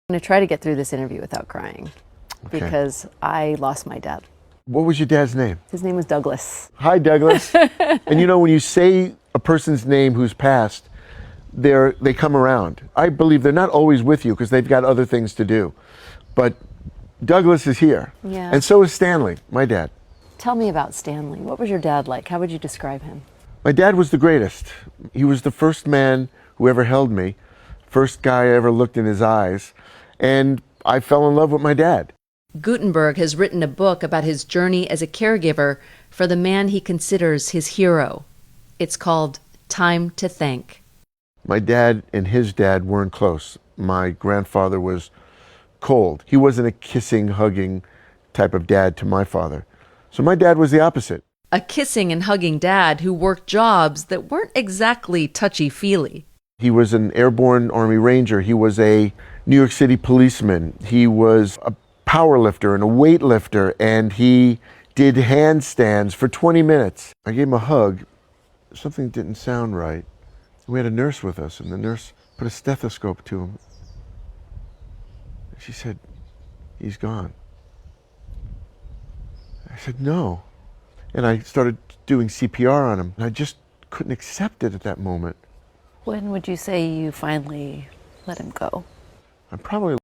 I'm going to try to get through this interview without crying because I lost my dad. What was your dad's name? His name was Douglas. Hi, Douglas. And you know, when you say a person's name who's passed, they come around. I believe they're not always with you because they've got other things to do. But Douglas is here. Yeah. And so is Stanley, my dad. Tell me about Stanley. What was your dad like? How would you describe him? My dad was the greatest. He was the first man who ever held me, first guy I ever looked in his eyes, and I fell in love with my dad. Guttenberg has written a book about his journey as a caregiver for the man he considers his hero. It's called Time to Thank. My dad and his dad weren't close. My grandfather was cold. He wasn't a kissing, hugging type of dad to my father. So my dad was the opposite. A kissing and hugging dad who worked jobs that weren't exactly touchy-feely. He was an airborne Army Ranger. He was a New York City policeman. He was a power lifter and a weightlifter, and he did handstands for 20 minutes. I gave him a hug. Something didn't sound right. We had a nurse with us, and the nurse put a stethoscope to him. She said, "He's gone." I said, "No." And I started doing CPR on him, and I just couldn't accept it at that moment. When would you say you finally let him go? I'm probably